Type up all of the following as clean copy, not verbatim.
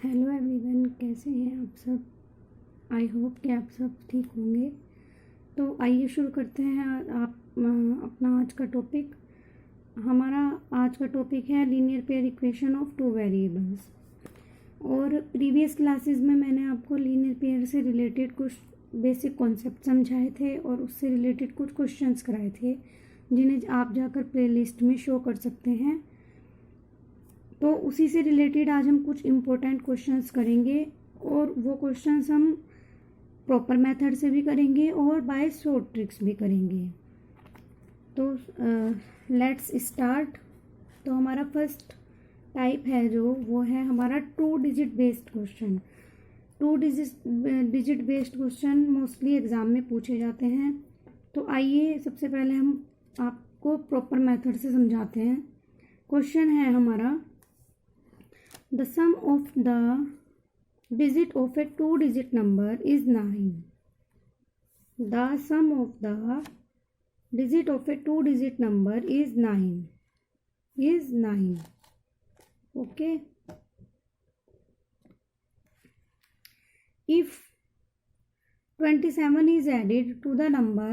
Hello everyone, कैसे हैं आप सब। आई होप कि आप सब ठीक होंगे। तो आइए शुरू करते हैं अपना आज का टॉपिक। हमारा आज का टॉपिक है linear pair equation of two variables. और प्रीवियस क्लासेस में मैंने आपको लीनियर पेयर से रिलेटेड कुछ बेसिक कॉन्सेप्ट समझाए थे और उससे रिलेटेड कुछ क्वेश्चंस कराए थे, जिन्हें आप जाकर प्लेलिस्ट में शो कर सकते हैं। तो उसी से रिलेटेड आज हम कुछ इम्पोर्टेंट क्वेश्चंस करेंगे, और वो क्वेश्चंस हम प्रॉपर मेथड से भी करेंगे और बाय शॉर्ट ट्रिक्स भी करेंगे। तो लेट्स स्टार्ट। तो हमारा फर्स्ट टाइप है जो वो है हमारा 2 digit based question. 2 digit based question mostly exam में पूछे जाते हैं। तो आइए सबसे पहले हम आपको प्रॉपर मेथड से समझाते हैं। क्वेश्चन है हमारा, the sum of the digit of a 2-digit number is 9. The sum of the digit of a 2-digit number is 9. Okay. If 27 is added to the number,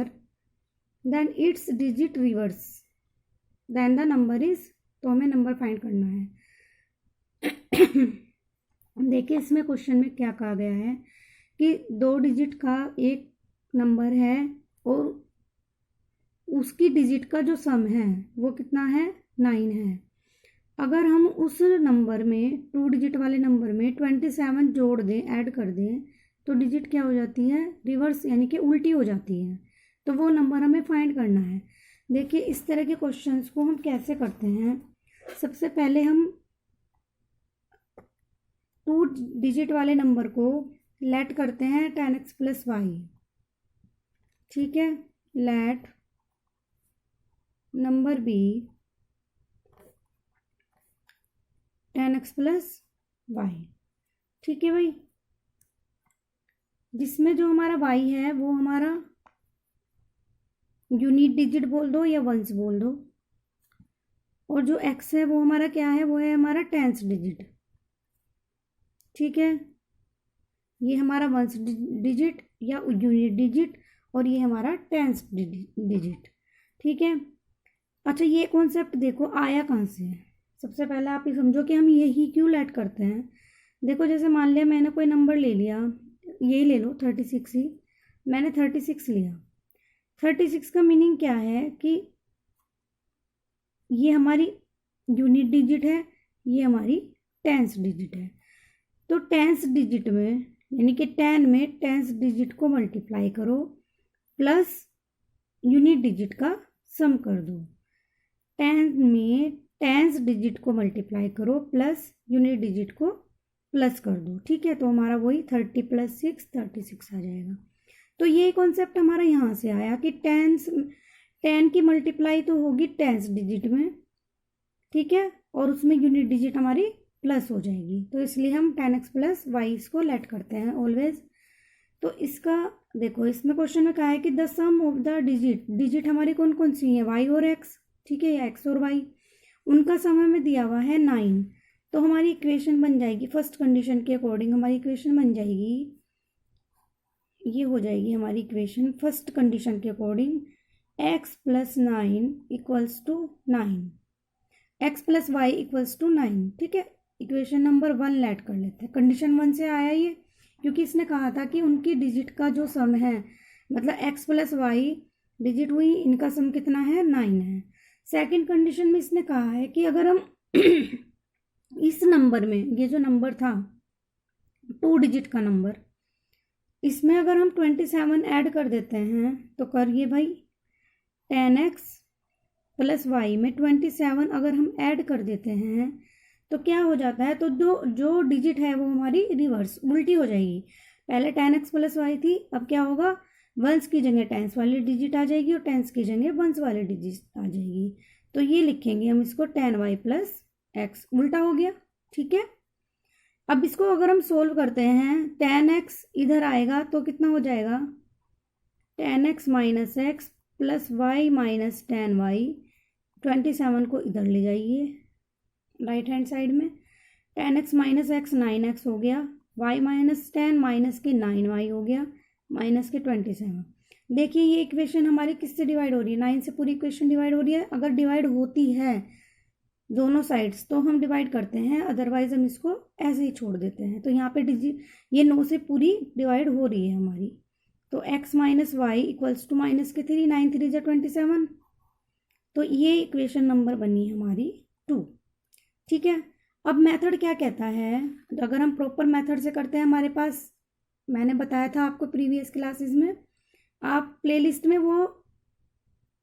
then its digit reverse. Then the number is, तो हमें number find करना है। देखिए इसमें question में क्या कहा गया है कि 2 डिजिट का एक नंबर है और उसकी डिजिट का जो सम है वो कितना है, 9 है। अगर हम उस नंबर में 2 डिजिट वाले नंबर में 27 जोड़ दें, ऐड कर दें, तो डिजिट क्या हो जाती है, रिवर्स, यानी कि उल्टी हो जाती है। तो वो नंबर हमें फाइंड करना है। देखिए इस तरह के क्वेश्चंस को हम कैसे करते हैं। सबसे पहले हम 2 डिजिट वाले नंबर को लेट करते हैं 10x प्लस वाई। ठीक है, let number be 10x plus Y. ठीक है भाई, जिसमें जो हमारा y है वो हमारा यूनिट डिजिट बोल दो या वंस बोल दो, और जो x है वो हमारा क्या है, वो है हमारा टेंस डिजिट। ठीक है, ये हमारा वंस डिजिट या यूनिट डिजिट, और ये हमारा टेंस डिजिट। ठीक है, अच्छा ये कॉन्सेप्ट देखो आया कहाँ से है। सबसे पहले आप ये समझो कि हम यही क्यों लेट करते हैं। देखो जैसे मान लिया मैंने कोई नंबर ले लिया, यही ले लो 36 ही, मैंने 36 लिया। 36 का मीनिंग क्या है कि ये हमारी यूनिट डिजिट है, ये हमारी टेंस डिजिट है। तो टेंस डिजिट में यानी कि 10 में टेंस डिजिट को मल्टीप्लाई करो प्लस यूनिट डिजिट का सम कर दो। 10 में टेंस डिजिट को मल्टीप्लाई करो प्लस यूनिट डिजिट को प्लस कर दो। ठीक है, तो हमारा वही 30 प्लस 6 36 आ जाएगा। तो ये कॉन्सेप्ट हमारा यहाँ से आया कि 10 की मल्टीप्लाई तो होगी टेंस डिजिट में, ठीक है, और उसमें यूनिट डिजिट हमारी प्लस हो जाएगी। तो इसलिए हम 10x प्लस वाई इसको लेट करते हैं ऑलवेज। तो इसका देखो इसमें क्वेश्चन में कहा है कि the sum of the digit हमारी कौन कौन सी है, y और x। ठीक है, या x और y, उनका सम हमें दिया हुआ है 9। तो हमारी इक्वेशन बन जाएगी फर्स्ट कंडीशन के अकॉर्डिंग, हमारी इक्वेशन बन जाएगी, ये हो जाएगी हमारी इक्वेशन फर्स्ट कंडीशन के according, x plus 9 equals to 9, x plus Y equals to 9। ठीक है, इक्वेशन नंबर 1 लेट कर लेते हैं। कंडीशन 1 से आया ये, क्योंकि इसने कहा था कि उनकी डिजिट का जो सम है, मतलब x प्लस वाई डिजिट हुई, इनका सम कितना है, 9 है। सेकंड कंडीशन में इसने कहा है कि अगर हम इस नंबर में, ये जो नंबर था 2 डिजिट का नंबर, इसमें अगर हम 27 ऐड कर देते हैं, तो करिए भाई 10x प्लस वाई में 27 अगर हम ऐड कर देते हैं तो क्या हो जाता है, तो जो डिजिट है वो हमारी रिवर्स उल्टी हो जाएगी। पहले 10x प्लस वाई थी, अब क्या होगा, वंस की जगह टेंस वाली डिजिट आ जाएगी और टेंस की जगह वंस वाली डिजिट आ जाएगी। तो ये लिखेंगे हम इसको 10y प्लस x, उल्टा हो गया। ठीक है, अब इसको अगर हम सोल्व करते हैं, 10x इधर आएगा तो कितना हो जाएगा, 10x minus X plus Y minus 10y। 27 को इधर ले जाइए राइट हैंड साइड में, 10x माइनस एक्स 9x हो गया, y माइनस 10 माइनस के 9y हो गया, माइनस के 27। देखिए ये इक्वेशन हमारी किससे डिवाइड हो रही है, 9 से पूरी इक्वेशन डिवाइड हो रही है। अगर डिवाइड होती है दोनों साइड्स तो हम डिवाइड करते हैं, अदरवाइज हम इसको ऐसे ही छोड़ देते हैं। तो यहाँ पे ये 9 से पूरी डिवाइड हो रही है हमारी। तो x minus Y equals to minus के 3, 9 3 जा 27। तो ये इक्वेशन नंबर बनी हमारी 2। ठीक है, अब मेथड क्या कहता है, तो अगर हम प्रॉपर मेथड से करते हैं, हमारे पास मैंने बताया था आपको प्रीवियस क्लासेस में, आप प्लेलिस्ट में वो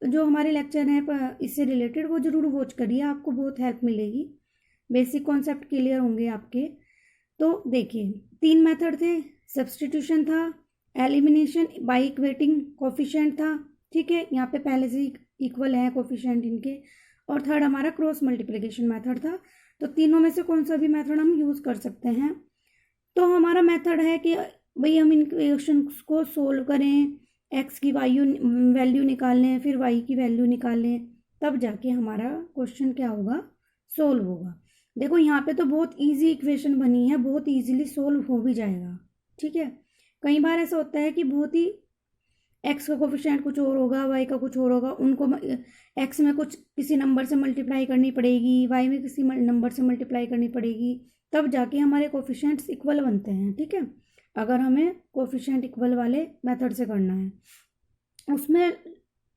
जो हमारे लेक्चर हैं इससे रिलेटेड वो जरूर वॉच करिए, आपको बहुत हेल्प मिलेगी, बेसिक कॉन्सेप्ट क्लियर होंगे आपके। तो देखिए 3 मेथड थे, सब्सटीट्यूशन था, एलिमिनेशन बाय इक्वेटिंग कोफिशिएंट था। ठीक है, यहाँ पे पहले से इक्वल है कोफिशिएंट इनके, और थर्ड हमारा क्रॉस मल्टीप्लिकेशन मेथड था। तो तीनों में से कौन सा भी मेथड हम यूज़ कर सकते हैं। तो हमारा मेथड है कि भाई हम इन क्वेश्चंस को सोल्व करें, एक्स की वैल्यू निकाल लें, फिर वाई की वैल्यू निकाल लें, तब जाके हमारा क्वेश्चन क्या होगा, सोल्व होगा। देखो यहाँ पे तो बहुत इजी इक्वेशन बनी है, बहुत इजीली सोल्व हो भी जाएगा। ठीक है, कई बार ऐसा होता है कि बहुत ही एक्स का कोफिशिएंट कुछ और होगा, वाई का कुछ और होगा, उनको एक्स में कुछ किसी नंबर से मल्टीप्लाई करनी पड़ेगी, वाई में किसी नंबर से मल्टीप्लाई करनी पड़ेगी, तब जाके हमारे कोफिशिएंट्स इक्वल बनते हैं। ठीक है, अगर हमें कोफिशिएंट इक्वल वाले मेथड से करना है, उसमें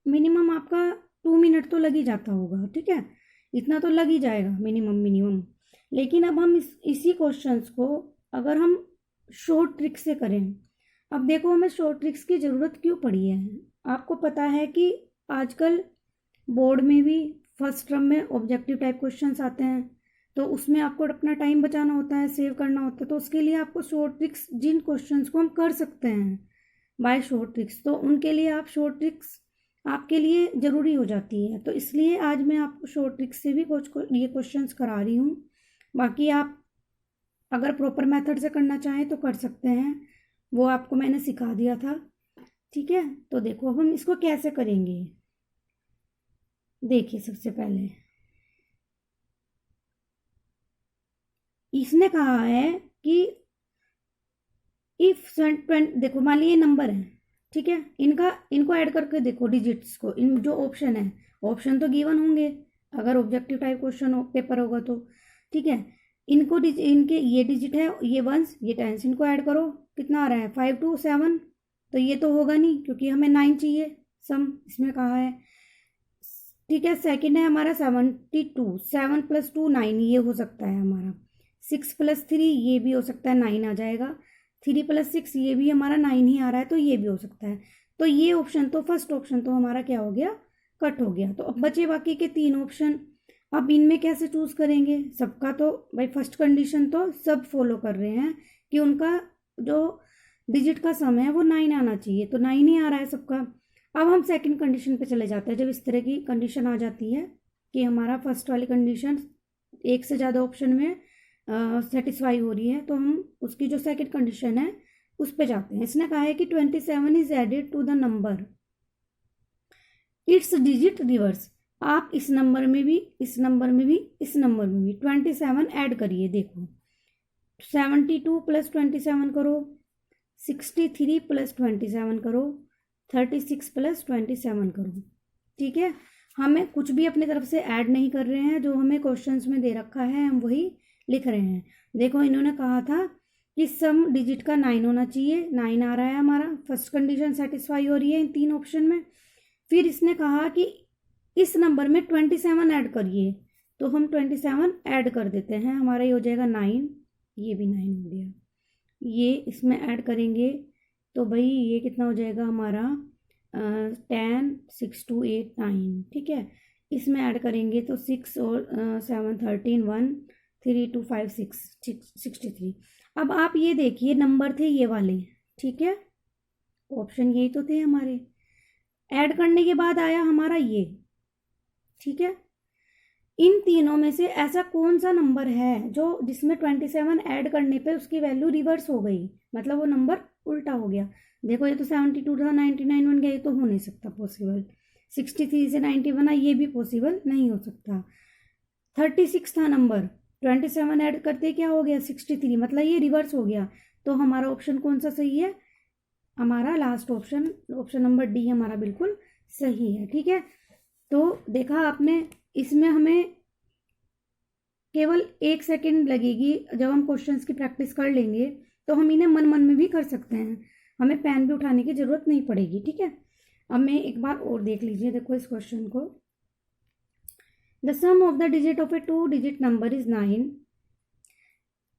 मिनिमम आपका 2 मिनट तो लग ही जाता होगा। ठीक है, इतना तो लग ही जाएगा मिनिमम। लेकिन अब हम इसी क्वेश्चंस को अगर हम शॉर्ट ट्रिक से करें, अब देखो हमें शॉर्ट ट्रिक्स की ज़रूरत क्यों पड़ी है। आपको पता है कि आजकल बोर्ड में भी फर्स्ट टर्म में ऑब्जेक्टिव टाइप क्वेश्चंस आते हैं, तो उसमें आपको अपना टाइम बचाना होता है, सेव करना होता है। तो उसके लिए आपको शॉर्ट ट्रिक्स, जिन क्वेश्चंस को हम कर सकते हैं बाय शॉर्ट ट्रिक्स, तो उनके लिए आप शॉर्ट ट्रिक्स आपके लिए ज़रूरी हो जाती है। तो इसलिए आज मैं आपको शॉर्ट ट्रिक्स से भी कुछ ये क्वेश्चंस करा रही हूँ। बाकी आप अगर प्रॉपर मेथड से करना चाहें तो कर सकते हैं, वो आपको मैंने सिखा दिया था। ठीक है, तो देखो अब हम इसको कैसे करेंगे। देखिए सबसे पहले इसने कहा है कि इफ देखो मान लीजिए नंबर है, ठीक है, इनको ऐड करके देखो डिजिट्स को, इन जो ऑप्शन है, ऑप्शन तो गिवन होंगे अगर ऑब्जेक्टिव टाइप क्वेश्चन पेपर होगा तो। ठीक है, इनको इनके ये डिजिट है, ये वंस ये टेंस, इनको ऐड करो, कितना आ रहा है 5 2 7। तो ये तो होगा नहीं क्योंकि हमें 9 चाहिए सम, इसमें कहा है। ठीक है, सेकंड है हमारा 72, 7 + 2 9, ये हो सकता है हमारा। 6 + 3 ये भी हो सकता है, 9 आ जाएगा। 3 + 6 ये भी हमारा 9 ही आ रहा है, तो ये भी हो सकता है। तो ये ऑप्शन तो फर्स्ट ऑप्शन तो हमारा क्या हो गया, कट हो गया। तो अब बचे बाकी के 3 ऑप्शन। अब इनमें कैसे चूज करेंगे, सबका तो भाई फर्स्ट कंडीशन तो सब फॉलो कर रहे हैं कि उनका जो डिजिट का सम है वो 9 आना चाहिए, तो 9 ही आ रहा है सबका। अब हम सेकंड कंडीशन पे चले जाते हैं। जब इस तरह की कंडीशन आ जाती है कि हमारा फर्स्ट वाली कंडीशन एक से ज़्यादा ऑप्शन में सेटिस्फाई हो रही है, तो हम उसकी जो सेकंड कंडीशन है उस पे जाते हैं। इसने कहा है कि 27 is added to the number, its digit reverse. आप इस नंबर में भी, इस नंबर में भी, इस नंबर में भी 27 ऐड करिए। देखो 72 + 27 करो, 63 + 27 करो, 36 + 27 करो। ठीक है, हमें कुछ भी अपनी तरफ से ऐड नहीं कर रहे हैं, जो हमें क्वेश्चंस में दे रखा है हम वही लिख रहे हैं। देखो इन्होंने कहा था कि सम डिजिट का 9 होना चाहिए, 9 आ रहा है हमारा, फर्स्ट कंडीशन सेटिस्फाई हो रही है इन 3 ऑप्शन में। फिर इसने कहा कि इस नंबर में 27 ऐड करिए, तो हम 27 ऐड कर देते हैं, हमारा ये हो जाएगा 9, ये भी 9 हो गया। ये इसमें ऐड करेंगे तो भाई ये कितना हो जाएगा हमारा 10 6 2 8 9। ठीक है, इसमें ऐड करेंगे तो 6 और 7 13 1 3 2 5 6 63। अब आप ये देखिए नंबर थे ये वाले, ठीक है, ऑप्शन यही तो थे हमारे। ऐड करने के बाद आया हमारा ये, ठीक है। इन तीनों में से ऐसा कौन सा नंबर है जो जिसमें 27 ऐड करने पे उसकी वैल्यू रिवर्स हो गई, मतलब वो नंबर उल्टा हो गया। देखो ये तो 72 था 99 बन गया, ये तो हो नहीं सकता पॉसिबल। 63 से 90 बना, ये भी पॉसिबल नहीं हो सकता। 36 था नंबर, 27 ऐड करते क्या हो गया 63, मतलब ये रिवर्स हो गया। तो हमारा ऑप्शन कौन सा सही है, हमारा last option, option number D हमारा बिल्कुल सही है। ठीक है, तो देखा आपने, इसमें हमें केवल 1 सेकेंड लगेगी। जब हम क्वेश्चंस की प्रैक्टिस कर लेंगे तो हम इन्हें मन मन में भी कर सकते हैं, हमें पेन भी उठाने की जरूरत नहीं पड़ेगी। ठीक है, अब मैं एक बार और देख लीजिए, देखो इस क्वेश्चन को। The sum of the digit of a 2 digit number is 9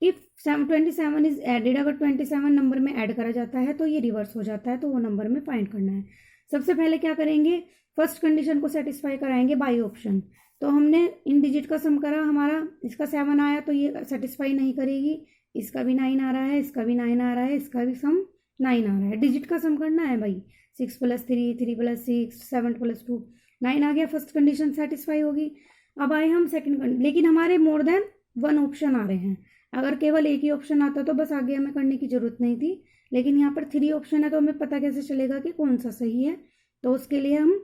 if 27 is added. अगर 27 नंबर में ऐड करा जाता है तो ये रिवर्स हो जाता है, तो वो नंबर में फाइंड करना है। सबसे पहले क्या करेंगे, फर्स्ट कंडीशन को सेटिस्फाई कराएंगे बाई ऑप्शन। तो हमने इन डिजिट का सम करा, हमारा इसका 7 आया, तो ये सेटिस्फाई नहीं करेगी। इसका भी 9 आ रहा है, इसका भी 9 आ रहा है, इसका भी सम 9 आ रहा है। डिजिट का सम करना है भाई, 6 + 3, 3 + 6, 7 + 2, 9 आ गया। फर्स्ट कंडीशन सेटिस्फाई होगी। अब आए हम सेकंड कंडीशन, लेकिन हमारे मोर देन 1 ऑप्शन आ रहे हैं। अगर केवल एक ही ऑप्शन आता तो बस आगे हमें करने की जरूरत नहीं थी, लेकिन यहाँ पर 3 ऑप्शन है, तो हमें पता कैसे चलेगा कि कौन सा सही है। तो उसके लिए हम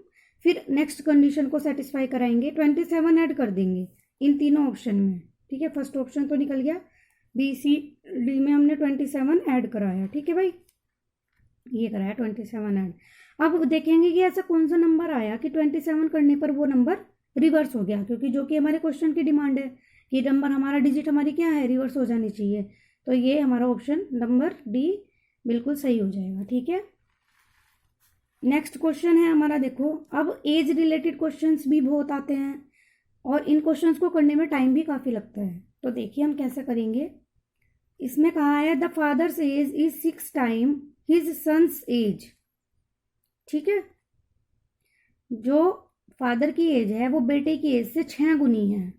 फिर नेक्स्ट कंडीशन को सेटिस्फाई कराएंगे, 27 ऐड कर देंगे इन तीनों ऑप्शन में। ठीक है, फर्स्ट ऑप्शन तो निकल गया, बी सी डी में हमने 27 ऐड कराया। ठीक है भाई, ये कराया 27 ऐड। अब देखेंगे कि ऐसा कौन सा नंबर आया कि 27 करने पर वो नंबर रिवर्स हो गया, क्योंकि जो कि हमारे क्वेश्चन की डिमांड है कि नंबर हमारा, डिजिट हमारी क्या है, रिवर्स हो जानी चाहिए। तो ये हमारा ऑप्शन नंबर डी बिल्कुल सही हो जाएगा। ठीक है, नेक्स्ट क्वेश्चन है हमारा, देखो अब एज रिलेटेड क्वेश्चंस भी बहुत आते हैं और इन क्वेश्चंस को करने में टाइम भी काफ़ी लगता है। तो देखिए हम कैसे करेंगे। इसमें कहा है the father's age is 6 time his son's age. ठीक है, जो फादर की एज है वो बेटे की एज से 6 गुनी है।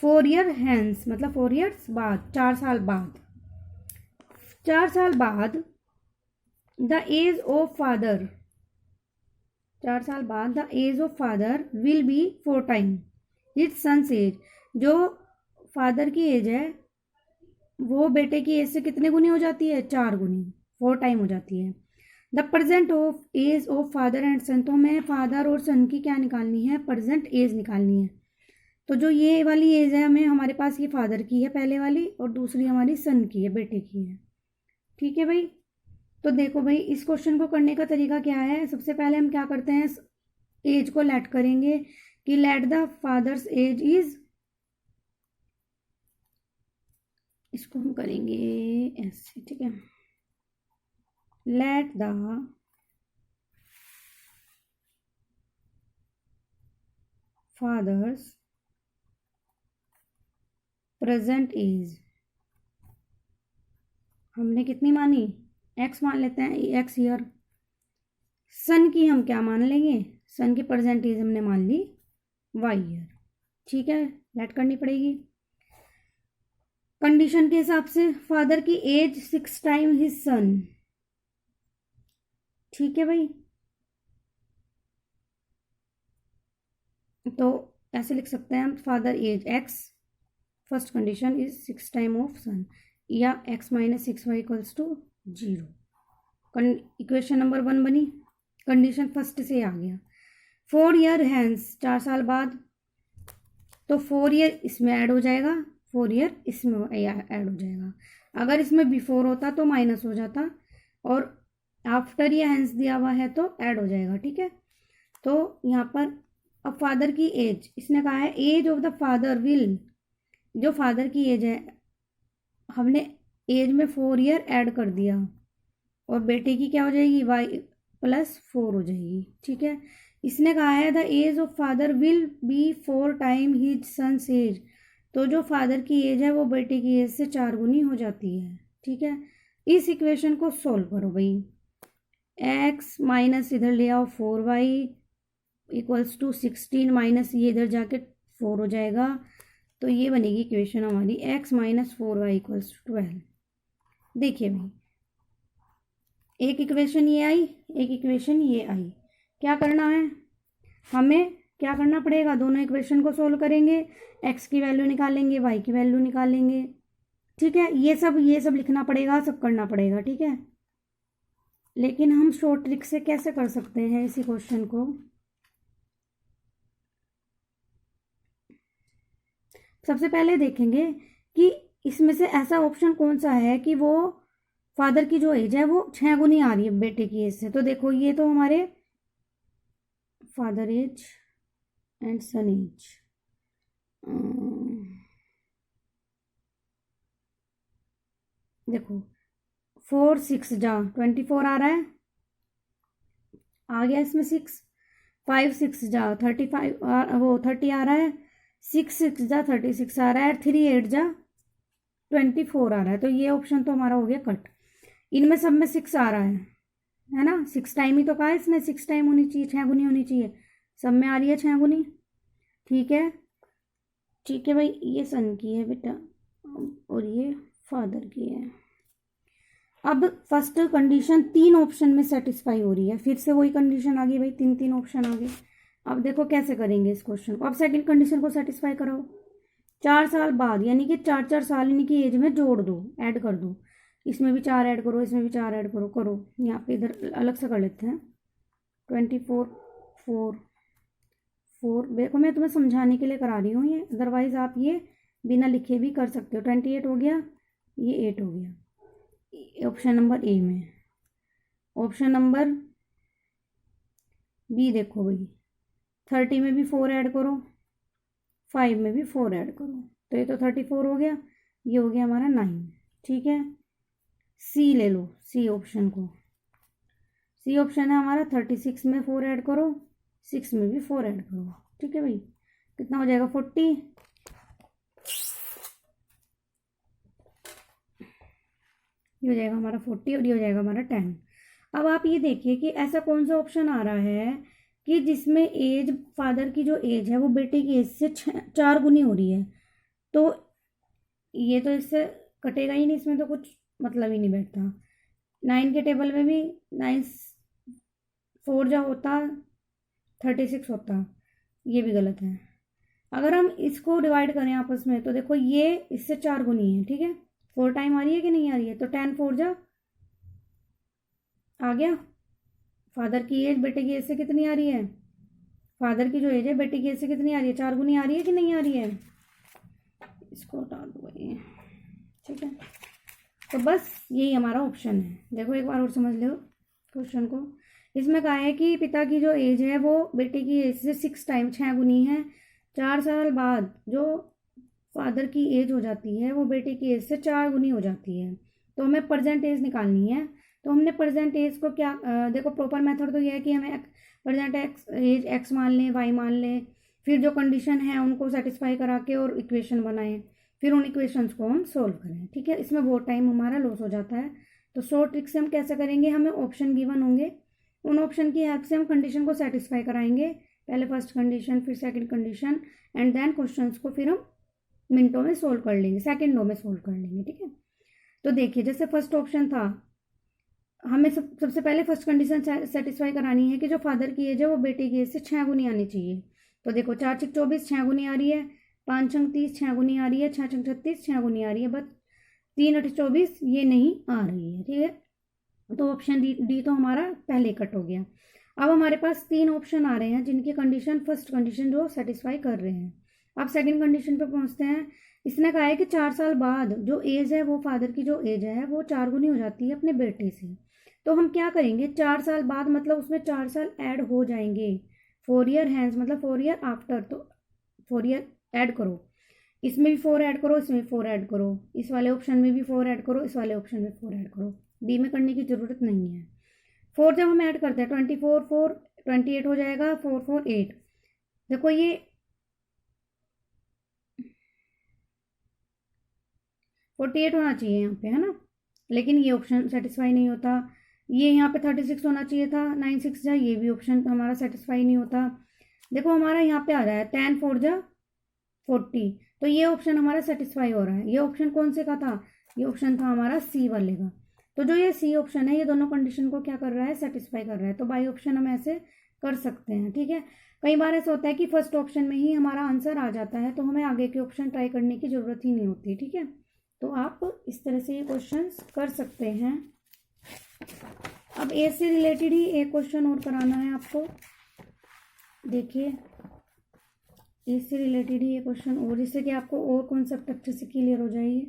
4 ईयर हैंस, मतलब 4 ईयर्स बाद, 4 साल बाद। 4 साल बाद द एज ऑफ फादर, 4 साल बाद the age of father will be 4 time his son's age. जो फादर की एज है वो बेटे की एज से कितने गुनी हो जाती है, 4 गुनी, 4 टाइम हो जाती है। The present of age of father and son, तो हमें फादर और सन की क्या निकालनी है, प्रेजेंट एज निकालनी है। तो जो ये वाली एज है हमें, हमारे पास ये फादर की है पहले वाली, और दूसरी हमारी सन की है, बेटे की है। ठीक है भाई, तो देखो भाई इस क्वेश्चन को करने का तरीका क्या है। सबसे पहले हम क्या करते हैं, एज को लेट करेंगे कि let the father's age is, इसको हम करेंगे ऐसे। ठीक है, let the father's present age, हमने कितनी मानी, एक्स मान लेते हैं, एक्स ईयर। सन की हम क्या मान लेंगे, सन की प्रेजेंट एज हमने मान ली वाई ईयर। ठीक है, लेट करनी पड़ेगी कंडीशन के हिसाब से। फादर की एज 6 टाइम हिज सन। ठीक है भाई, तो ऐसे लिख सकते हैं हम, father age X, first condition is 6 time of son, या x - 6y = 0। इक्वेशन नंबर 1 बनी, कंडीशन फर्स्ट से आ गया। 4 ईयर हैंस, 4 साल बाद, तो 4 ईयर इसमें ऐड हो जाएगा, 4 ईयर इसमें ऐड हो जाएगा। अगर इसमें बिफोर होता तो माइनस हो जाता, और आफ्टर ये हैंस दिया हुआ है तो ऐड हो जाएगा। ठीक है, तो यहाँ पर अब फादर की एज, इसने कहा है age of the father will, जो फादर की एज है हमने एज में 4 ईयर ऐड कर दिया, और बेटे की क्या हो जाएगी, y + 4 हो जाएगी। ठीक है, इसने कहा है the age of father will be 4 time his son's age, तो जो फादर की एज है वो बेटे की एज से 4 गुनी हो जाती है। ठीक है, इस इक्वेशन को सोल्व करो भाई, x माइनस इधर ले आओ 4y = 16, माइनस ये इधर जाके 4 हो जाएगा, तो ये बनेगी इक्वेशन हमारी x - 4y = 12। देखिए भाई, एक इक्वेशन ये आई, एक इक्वेशन ये आई। क्या करना है, हमें क्या करना पड़ेगा, दोनों इक्वेशन को सोल्व करेंगे, x की वैल्यू निकालेंगे, y की वैल्यू निकालेंगे। ठीक है, ये सब लिखना पड़ेगा, सब करना पड़ेगा। ठीक है, लेकिन हम शॉर्ट ट्रिक से कैसे कर सकते हैं इसी क्वेश्चन को। सबसे पहले देखेंगे कि इसमें से ऐसा ऑप्शन कौन सा है कि वो फादर की जो एज है वो 6 गुनी आ रही है बेटे की एज से। तो देखो ये तो हमारे father age and son age, देखो 4 6 जा 24 आ रहा है, आ गया इसमें 6, 5 6 जा 35 वो 30 आ रहा है, 6 6 जा 36 आ रहा है, 3 8 जा 24 आ रहा है। तो ये ऑप्शन तो हमारा हो गया कट। इनमें सब में 6 आ रहा है ना, 6 टाइम ही तो कहा है इसने, 6 टाइम होनी चाहिए, 6 गुनी होनी चाहिए, सब में आ रही है 6 गुनी। ठीक है, ठीक है भाई, ये सन की है बेटा और ये फादर की है। अब फर्स्ट कंडीशन 3 ऑप्शन में सेटिस्फाई हो रही है, फिर से वही कंडीशन आ गई भाई, 3 3 ऑप्शन आ गए। अब देखो कैसे करेंगे इस क्वेश्चन को। अब सेकंड कंडीशन को सेटिस्फाई कराओ, 4 साल बाद, यानी कि 4 4 साल इनकी एज में जोड़ दो, ऐड कर दो, इसमें भी 4 ऐड करो, इसमें भी 4 ऐड करो, करो यहाँ पे इधर अलग से कर लेते हैं। 24 4 4, देखो मैं तुम्हें समझाने के लिए करा रही हूँ ये, अदरवाइज आप ये बिना लिखे भी कर सकते हो। 28 हो गया, ये 8 हो गया ऑप्शन नंबर ए में। ऑप्शन नंबर बी देखो भाई, 30 में भी 4 ऐड करो, 5 में भी 4 ऐड करो, तो ये तो 34 हो गया, ये हो गया हमारा 9। ठीक है, सी ले लो, सी ऑप्शन को, सी ऑप्शन है हमारा 36 में 4 ऐड करो, 6 में भी 4 ऐड करो। ठीक है भाई, कितना हो जाएगा 40, ये हो जाएगा हमारा 40 और ये हो जाएगा हमारा 10। अब आप ये देखिए कि ऐसा कौन सा ऑप्शन आ रहा है कि जिसमें एज, फादर की जो एज है वो बेटे की एज से 4 गुनी हो रही है। तो ये तो इससे कटेगा ही नहीं, इसमें तो कुछ मतलब ही नहीं बैठता। 9 के टेबल में भी 9 4 जा होता 36 होता, ये भी गलत है। अगर हम इसको डिवाइड करें आपस में तो देखो ये इससे 4 गुनी है। ठीक है, 4 टाइम आ रही है कि नहीं आ रही है, तो 10 4 जा आ गया। फादर की एज बेटे की एज से कितनी आ रही है, फादर की जो एज है बेटे की एज से कितनी आ रही है, 4 गुनी आ रही है कि नहीं आ रही है, इसको हटा दो ये। ठीक है, तो बस यही हमारा ऑप्शन है। देखो एक बार और समझ लो क्वेश्चन को। इसमें कहा है कि पिता की जो एज है वो बेटे की एज से 6 टाइम 6 गुनी है। 4 साल बाद जो फादर की एज हो जाती है वो बेटे की एज से 4 गुनी हो जाती है। तो हमें प्रेजेंट एज निकालनी है। तो हमने प्रेजेंट एज को क्या, देखो प्रॉपर मेथड तो ये है कि हमें प्रेजेंट एज एक्स मान लें, वाई मान लें, फिर जो कंडीशन है उनको सेटिस्फाई करा के और इक्वेशन बनाएं, फिर उन इक्वेशंस को हम सोल्व करें। ठीक है, इसमें बहुत टाइम हमारा लॉस हो जाता है। तो शॉर्ट ट्रिक से हम कैसे करेंगे, हमें ऑप्शन गिवन होंगे, उन ऑप्शन की हेल्प से हम कंडीशन को सेटिस्फाई कराएंगे, पहले फर्स्ट कंडीशन फिर second condition, and then questions को फिर हम मिनटों में सोल्व कर लेंगे, सेकेंडों में सोल्व कर लेंगे। ठीक है, तो देखिए जैसे फर्स्ट ऑप्शन था, हमें सबसे पहले फर्स्ट कंडीशन सेटिस्फाई करानी है कि जो फादर की एज है वो बेटे की एज से 6 गुनी आनी चाहिए। तो देखो 4 6 24 6 गुनी आ रही है, 5 6 30 6 गुनी आ रही है, 6 6 36 6 गुनी आ रही है, बस 3 8 24 ये नहीं आ रही है। ठीक है, तो ऑप्शन डी तो हमारा पहले कट हो गया। अब हमारे पास 3 ऑप्शन आ रहे हैं जिनकी कंडीशन फर्स्ट कंडीशन जो सेटिस्फाई कर रहे हैं। अब सेकंड कंडीशन पे पहुंचते हैं। इसने कहा है कि 4 साल बाद जो एज है वो फादर की जो एज है वो 4 गुनी हो जाती है अपने बेटे से। तो हम क्या करेंगे, 4 साल बाद मतलब उसमें 4 साल ऐड हो जाएंगे, 4 ईयर हैंस मतलब 4 ईयर आफ्टर, तो 4 ईयर ऐड करो, इसमें भी 4 ऐड करो, इसमें भी 4 ऐड करो, इस वाले ऑप्शन में भी 4 ऐड करो, इस वाले ऑप्शन में 4 ऐड करो। डी में करने की जरूरत नहीं है। 4 जब हम ऐड करते हैं 24 4 28 हो जाएगा, 4 4 8। देखो ये 48 होना चाहिए यहाँ पे, है ना, लेकिन ये ऑप्शन सेटिस्फाई नहीं होता। ये यहाँ पे 36 होना चाहिए था, 9 6 जा, ये भी ऑप्शन हमारा सेटिस्फाई नहीं होता। देखो हमारा यहाँ पे आ रहा है 10 4 जा 40, तो ये ऑप्शन हमारा सेटिस्फाई हो रहा है। ये ऑप्शन कौन से का था, ये ऑप्शन था हमारा सी वाले का। तो जो ये सी ऑप्शन है ये दोनों कंडीशन को क्या कर रहा है, सेटिस्फाई कर रहा है। तो बाई ऑप्शन हम ऐसे कर सकते हैं। ठीक है, कई बार ऐसा होता है कि फर्स्ट ऑप्शन में ही हमारा आंसर आ जाता है, तो हमें आगे के ऑप्शन ट्राई करने की जरूरत ही नहीं होती। ठीक है, तो आप इस तरह से ये क्वेश्चंस कर सकते हैं। अब ए से रिलेटेड ही एक क्वेश्चन और कराना है आपको। देखिए इससे रिलेटेड ही ये क्वेश्चन, और जिससे कि आपको और कॉन्सेप्ट अच्छे से क्लियर हो जाएगी।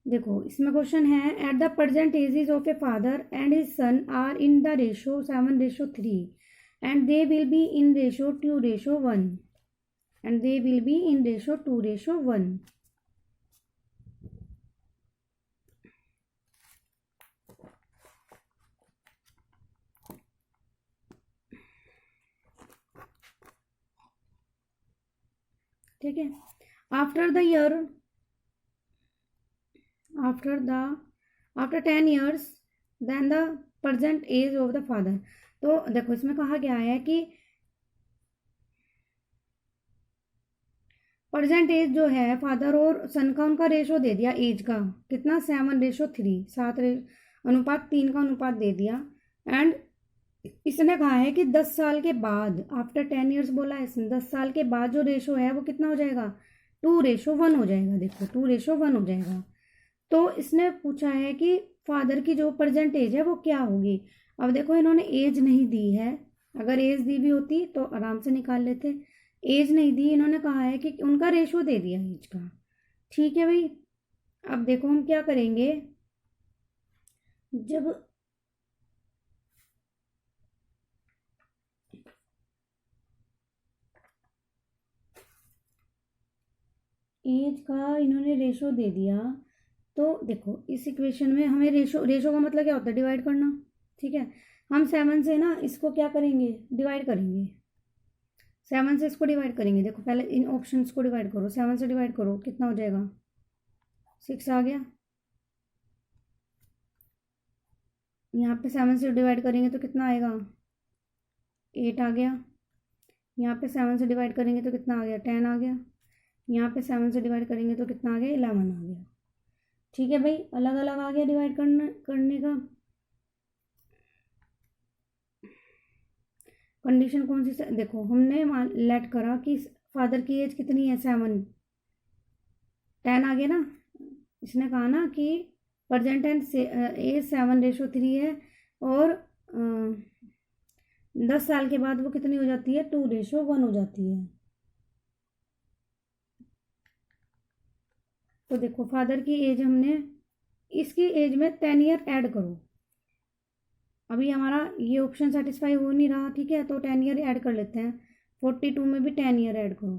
देखो इसमें क्वेश्चन है, at the present ages of a father and his son are in the ratio 7:3 and they will be in ratio 2:1 and they will be in ratio 2:1। ठीक है, after 10 years then the present age of the father. तो देखो इसमें कहा गया है कि present as जो है फादर और सन का, उनका रेशो दे दिया एज का, कितना 7:3, 7:3 का अनुपात दे दिया। एंड इसने कहा है कि 10 साल के बाद, आफ्टर 10 ईयर्स बोला है इसने, 10 साल के बाद जो रेशो है वो कितना हो जाएगा, 2:1 हो जाएगा। देखो 2:1 हो जाएगा। तो इसने पूछा है कि फादर की जो प्रेजेंट एज है वो क्या होगी। अब देखो इन्होंने एज नहीं दी है, अगर एज दी भी होती तो आराम से निकाल लेते। एज नहीं दी, इन्होंने कहा है कि उनका रेशो दे दिया एज का। ठीक है भाई, अब देखो हम क्या करेंगे, जब एज का इन्होंने रेशो दे दिया, तो देखो इस इक्वेशन में हमें रेशो का मतलब क्या होता है, डिवाइड करना। ठीक है, हम 7 से ना इसको क्या करेंगे, डिवाइड करेंगे। 7 से इसको डिवाइड करेंगे। देखो पहले इन ऑप्शंस को डिवाइड करो, 7 से डिवाइड करो, कितना हो जाएगा, 6 आ गया। यहाँ पे 7 से डिवाइड करेंगे तो कितना आएगा, 8 आ गया। यहाँ पे 7 से डिवाइड करेंगे तो कितना आ गया, 10 आ गया। यहाँ पे 7 से डिवाइड करेंगे तो कितना आ गया, 11 आ गया। ठीक है भाई, अलग अलग आ गया डिवाइड करने का। कंडीशन कौन सी, देखो हमने लेट करा कि फादर की एज कितनी है, 7, 10 आ गया ना। इसने कहा ना कि प्रेजेंट एंड एज 7:3 है, और 10 साल के बाद वो कितनी हो जाती है, 2:1 हो जाती है। तो देखो फादर की एज हमने, इसकी एज में 10 ईयर ऐड करो। अभी हमारा ये ऑप्शन सेटिस्फाई हो नहीं रहा, ठीक है, तो 10 ईयर ऐड कर लेते हैं। 42 में भी 10 ईयर ऐड करो।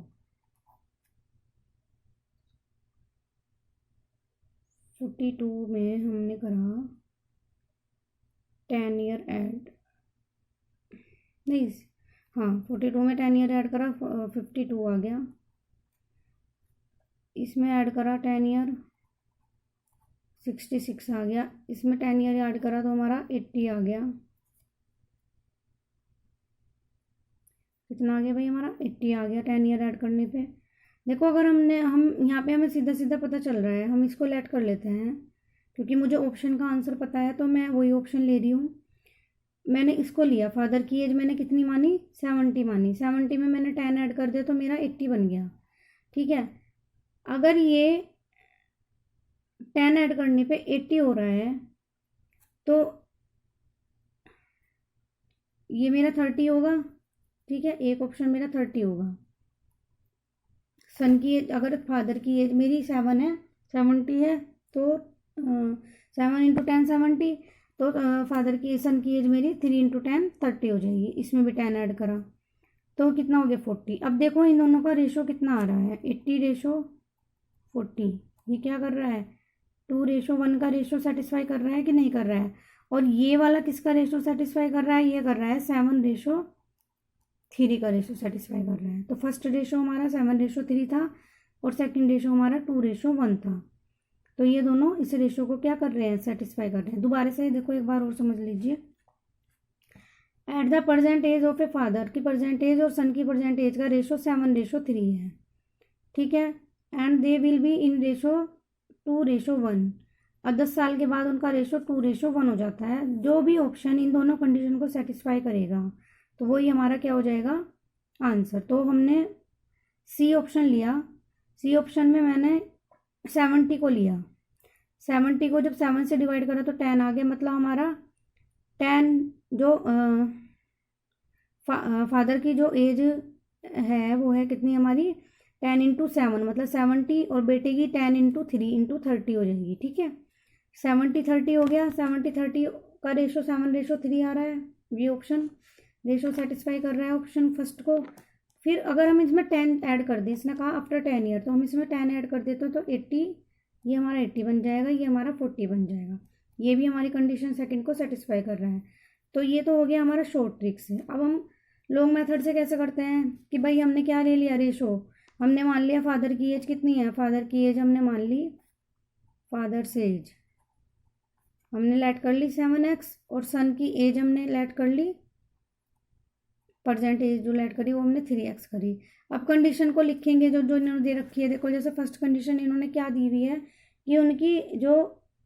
42 में हमने करा 10 ईयर ऐड, नहीं, हाँ 42 में 10 ईयर ऐड करा, 52 आ गया। इसमें ऐड करा 10 ईयर, 66 आ गया। इसमें 10 ईयर ऐड करा तो हमारा 80 आ गया। कितना आ गया भाई, हमारा 80 आ गया 10 ईयर ऐड करने पे। देखो अगर हम यहाँ पे हमें सीधा सीधा पता चल रहा है, हम इसको लेट कर लेते हैं, क्योंकि मुझे ऑप्शन का आंसर पता है तो मैं वही ऑप्शन ले रही हूँ। मैंने इसको लिया, फादर की एज मैंने कितनी मानी, 70 मानी। 70 में मैंने 10 ऐड कर दिया तो मेरा 80 बन गया। ठीक है, अगर ये 10 ऐड करने पे 80 हो रहा है तो ये मेरा 30 होगा। ठीक है, एक ऑप्शन मेरा 30 होगा। सन की एज, अगर फादर की एज मेरी 7 है, 70 है, तो 7 × 10 70, तो फादर की सन की एज मेरी 3 × 10 30 हो जाएगी। इसमें भी 10 ऐड करा तो कितना हो गया, 40। अब देखो इन दोनों का रेशो कितना आ रहा है, 80:40। ये क्या कर रहा है, 2:1 का रेशो सेटिस्फाई कर रहा है कि नहीं कर रहा है। और ये वाला किसका रेशो सेटिस्फाई कर रहा है, ये कर रहा है 7:3 का रेशो सेटिस्फाई कर रहा है। तो फर्स्ट रेशो हमारा 7:3 था और सेकंड रेशो हमारा 2:1 था। तो ये दोनों इस रेशो को क्या कर रहे हैं, सेटिस्फाई कर रहे हैं। दोबारा से देखो एक बार और समझ लीजिए। At the present age of a father की प्रेजेंट एज और सन की प्रेजेंट एज का रेशो 7:3 है। ठीक है, and they will be in ratio 2:1। और 10 साल के बाद उनका रेशो 2:1 हो जाता है। जो भी ऑप्शन इन दोनों कंडीशन को सेटिस्फाई करेगा तो वही हमारा क्या हो जाएगा, आंसर। तो हमने सी ऑप्शन लिया। सी ऑप्शन में मैंने 70 को लिया। 70 को जब 7 से डिवाइड करा तो 10 आ गया। मतलब हमारा 10 जो फादर की जो एज है वो है कितनी हमारी 10 × 7 मतलब 70, और बेटे की 10 × 3 × 30 हो जाएगी। ठीक है, 70/30 हो गया। 70/30 का रेशो 7:3 आ रहा है। ये ऑप्शन रेशो सेटिस्फाई कर रहा है ऑप्शन फर्स्ट को। फिर अगर हम इसमें 10 ऐड कर दें, इसने कहा आफ्टर 10 ईयर, तो हम इसमें 10 ऐड कर देते हैं तो 80, ये हमारा 80 बन जाएगा, ये हमारा 40 बन जाएगा। ये भी हमारी कंडीशन सेकंड को सेटिस्फाई कर रहा है। तो ये तो हो गया हमारा शॉर्ट ट्रिक से। अब हम लॉन्ग मेथड से कैसे करते हैं कि भाई हमने क्या ले लिया, रेशो। हमने मान लिया फादर की एज कितनी है, फादर की एज हमने मान ली, फादर्स एज हमने लेट कर ली 7x, और सन की एज हमने लेट कर ली, प्रेजेंट एज जो लेट करी वो हमने 3x करी। अब कंडीशन को लिखेंगे जो जो इन्होंने दे रखी है। देखो जैसे फर्स्ट कंडीशन इन्होंने क्या दी हुई है कि उनकी जो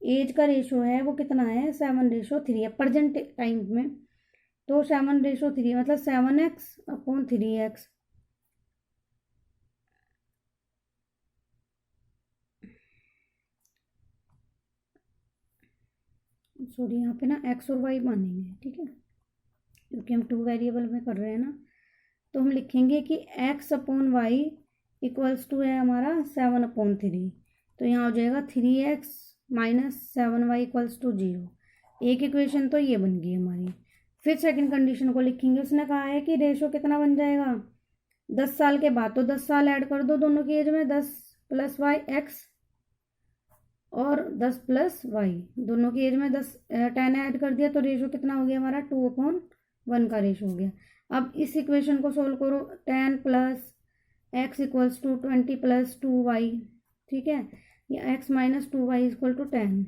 एज का रेशो है वो कितना है, 7:3 है प्रेजेंट टाइम में। तो 7:3 मतलब 7x/3x। सॉरी, यहाँ पे ना x और y मानेंगे, ठीक है, क्योंकि हम 2 वेरिएबल में कर रहे हैं ना। तो हम लिखेंगे कि x/y इक्वल्स टू है हमारा 7/3। तो यहाँ हो जाएगा 3x - 7y इक्वल्स टू 0। एक इक्वेशन तो ये बन गई हमारी। फिर सेकंड कंडीशन को लिखेंगे। उसने कहा है कि रेशो कितना बन जाएगा 10 साल के बाद, तो 10 साल ऐड कर दो दोनों की एज में, 10 + y x और 10 + y, दोनों की एज में 10 ऐड कर दिया, तो रेशो कितना हो गया हमारा 2/1 का रेशो हो गया। अब इस इक्वेशन को सोल्व करो, 10 + x इक्वल्स टू 20 + 2y, ठीक है, या x - 2y = 10।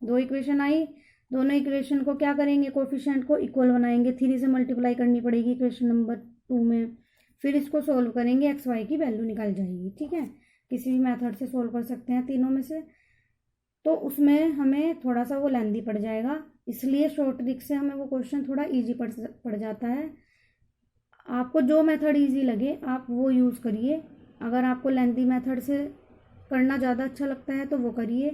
दो इक्वेशन आई, दोनों इक्वेशन को क्या करेंगे, कोफिशिएंट को इक्वल बनाएंगे, 3 से मल्टीप्लाई करनी पड़ेगी इक्वेशन नंबर 2 में। फिर इसको सोल्व करेंगे, एक्स वाई की वैल्यू निकल जाएगी। ठीक है, किसी भी मेथड से सोल्व कर सकते हैं तीनों में से। तो उसमें हमें थोड़ा सा वो लेंदी पड़ जाएगा, इसलिए शॉर्ट ट्रिक से हमें वो क्वेश्चन थोड़ा इजी पड़ जाता है। आपको जो मेथड इजी लगे आप वो यूज़ करिए। अगर आपको लेंदी मेथड से करना ज़्यादा अच्छा लगता है तो वो करिए,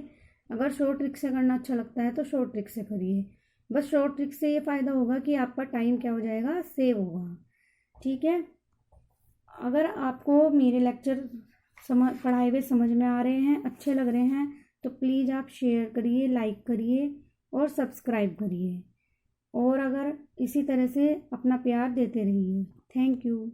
अगर शॉर्ट ट्रिक से करना अच्छा लगता है तो शॉर्ट ट्रिक से करिए। बस शॉर्ट ट्रिक से ये फ़ायदा होगा कि आपका टाइम क्या हो जाएगा, सेव होगा। ठीक है, अगर आपको मेरे लेक्चर पढ़ाए हुए समझ में आ रहे हैं, अच्छे लग रहे हैं, तो प्लीज़ आप शेयर करिए, लाइक करिए और सब्सक्राइब करिए, और अगर इसी तरह से अपना प्यार देते रहिए। Thank you.